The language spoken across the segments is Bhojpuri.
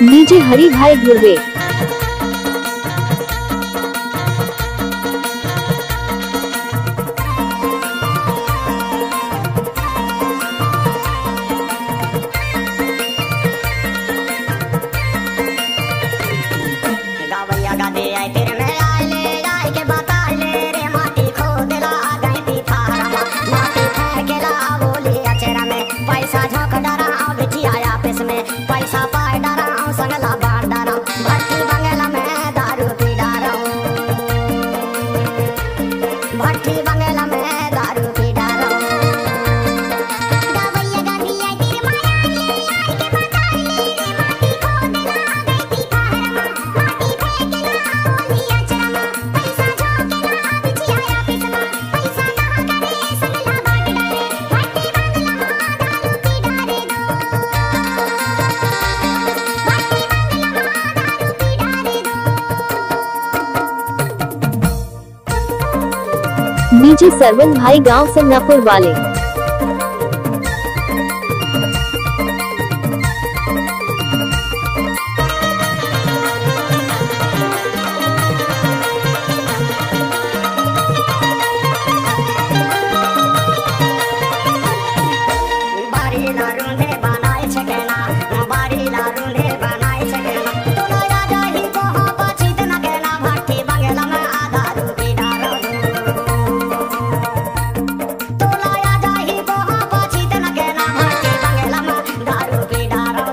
निजी हरि भाई धुर्वे। पैसा पाए डरा संगला बांट डरा भट्टी बंगला में दारू पी डरा भट्टी बंगला में दारू पी डरा गावैया गांधी आई तेरे माया आई के बता ले माटी खोद ला गई थी फारमा माटी फेंक ला ओलिया चरमा पैसा झोंक ला बिछाया पिसमा निजी सरवन भाई गांव समनापुर वाले। बारी लारूंधे बनाए छकेना बारी लारूंधे बनाए छकेना तोला राजा ही को हो पछित न केना भट्टी बंगला में आधा रूपी डालो तोला राजा ही को हो पछित न केना भट्टी बंगला में दारू पी डालो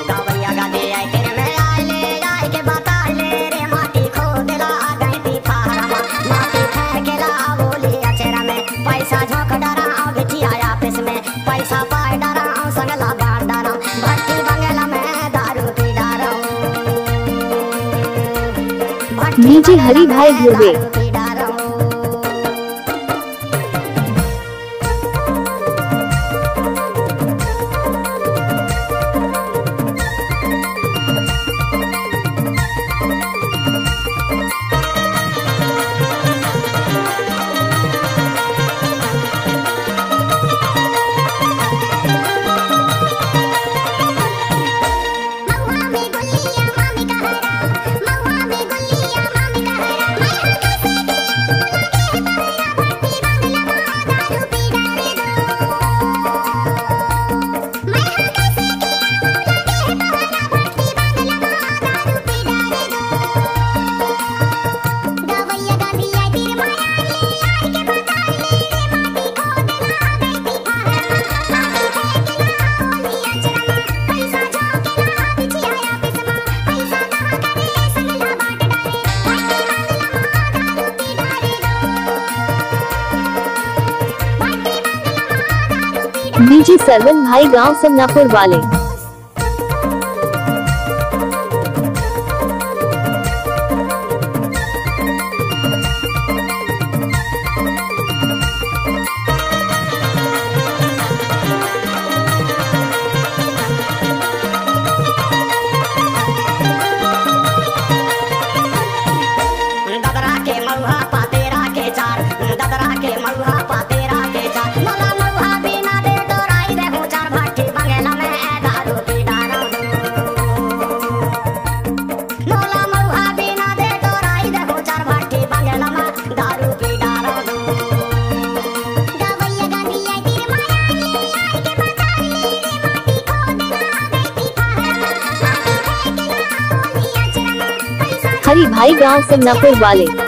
गावैया गांधी आई तेरे में आई ले आई के बता ले रे माटी खोद ला गई थी फारमा माटी फेंक ला ओलिया चेहरा में पैसा झोंक डरा बिछाया पिसमे पैसा पाए डरा संगला बांट डरा भट्टी बंगला में दारू पी डरा निजी हरि भाई धुर्वे। निजी सरवन भाई गांव समनापुर वाले। ददरा के महुआ पातेरा के चार ददरा के महुआ पातेरा के चार मला महुआ बिना दे डोराई दे चार भट्टी बंगला में दारू पी डारा मला महुआ बिना दे डोराई दे चार भट्टी बंगला में दारू पी डारा गावैया गांधी आई तेरे माया आई के बता ले माटी खोद ला गई थी फारमा माटी फेंक ला ओलिया चरमा पैसा हरि भाई गांव समनापुर वाले।